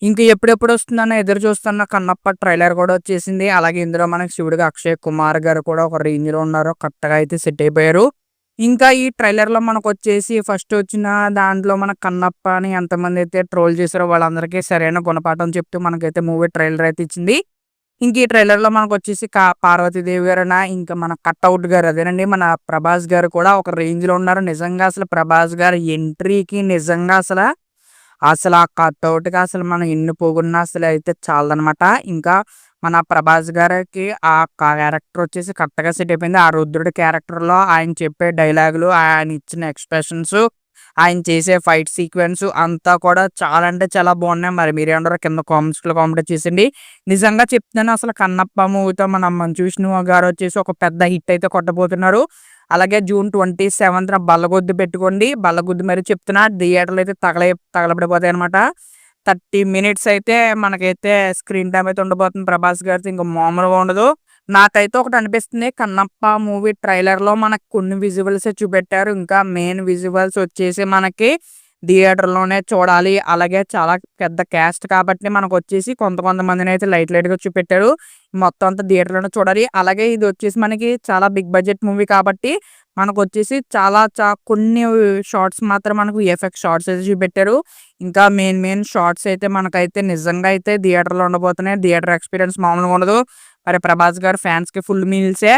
ఇంక ఎప్పుడెప్పుడు వస్తుందని ఎదురు చూస్తున్న 'కన్నప్ప' ట్రైలర్ కూడా వచ్చేసింది. అలాగే ఇందులో మనకి శివుడిగా అక్షయ్ కుమార్ గారు కూడా ఒక రేంజ్‌లో ఉన్నారు. కరెక్ట్‌గా అయితే సెట్ అయిపోయారు. ఇంకా ఈ ట్రైలర్‌లో మనకొచ్చేసి ఫస్ట్ వచ్చిన దాంట్లో మన 'కన్నప్పని' ఎంతమందైతే ట్రోల్ చేసారో వాళ్ళందరికీ సరైన గుణపాఠం చెప్తూ మనకైతే మూవీ ట్రైలర్ అయితే ఇచ్చింది. ఇంక ఈ ట్రైలర్‌లో మనకొచ్చేసి పార్వతీదేవి గారన, ఇంకా మన కటౌట్ గారు అదేనండి మన 'ప్రభాస్' గారు కూడా ఒక రేంజ్‌లో ఉన్నారు. నిజంగా అసలు ప్రభాస్ గారి ఎంట్రీకి నిజంగా ఆ కటౌట్‌కి అసలు మనం ఎన్ని పొగుడునా అసలైతే చాలదనమాట. ఇంకా మన 'ప్రభాస్' గారికి ఆ క్యారెక్టర్ వచ్చేసి కరెక్ట్‌గా సెట్ అయిపోయింది. ఆ రుద్రుడి క్యారెక్టర్‌లో ఆయన చెప్పే డైలాగులు, ఆయన ఇచ్చిన ఎక్స్‌ప్రెషన్సు, ఆయన చేసే ఫైట్ సీక్వెన్స్ అంతా కూడా చాలా అంటే చాలా బాగున్నాయి. మరి మీరేమంటారో కింద కామెంట్స్‌లో కామెంట్ చేసేయండి. నిజంగా చెప్తున్నాను అసలు 'కన్నప్ప' మూవీతో మన మంచు విష్ణు గారొచ్చేసి ఒక పెద్ద హిట్ అయితే కొట్టబోతున్నారు. అలాగే జూన్ 27న బల్లగుద్దు పెట్టుకోండి. బల్లగుద్దు మరి చెప్తున్నా థియేటర్‌లో అయితే తగలబడిపోతాయన్నమాట. 30 మినిట్స్ అయితే మనకైతే స్క్రీన్ టైమ్ అయితే ఉండబోతుంది 'ప్రభాస్' గారిది. ఇంక మామూలుగా ఉండదు. నాకైతే ఒకటి అనిపిస్తుంది 'కన్నప్ప' మూవీ ట్రైలర్‌లో మనకు కొన్ని విజువల్సే చూపెట్టారు. ఇంకా మెయిన్ విజువల్స్ వచ్చేసి మనకి థియేటర్‌లోనే చూడాలి. అలాగే చాలా పెద్ద క్యాస్ట్ కాబట్టి మనకొచ్చేసి కొంతమందినైతే లైట్‌గా చూపెట్టారు. మొత్తం అంతా థియేటర్‌లోనే చూడాలి. అలాగే ఇదొచ్చేసి మనకి చాలా బిగ్ బడ్జెట్ మూవీ కాబట్టి మనకొచ్చేసి చాలా కొన్ని షార్ట్స్ మాత్రం మనకు వీఎఫ్ఎక్స్ షార్ట్స్ అయితే చూపెట్టారు. ఇంకా మెయిన్ షార్ట్స్ అయితే మనకైతే నిజంగా అయితే థియేటర్‌లో ఉండబోతున్నాయి. థియేటర్ ఎక్స్‌పీరియన్స్ మామూలుగా ఉండదు. మరి 'ప్రభాస్' గారి ఫ్యాన్స్‌కి ఫుల్ మీల్సే.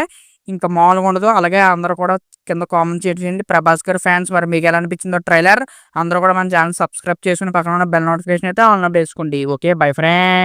ఇంకా మామూలుగా ఉండదు. అలాగే అందరూ కూడా కింద కామెంట్ చేయండి. 'ప్రభాస్' గారి ఫ్యాన్స్ మరి మీకెలా అనిపించిందో ట్రైలర్? అందరూ కూడా మన ఛానెల్ సబ్స్క్రైబ్ చేసుకొని పక్కన ఉన్న బెల్ నోటిఫికేషన్ అయితే ఆన్‌లో వేసుకోండి. ఓకే. Bye friends.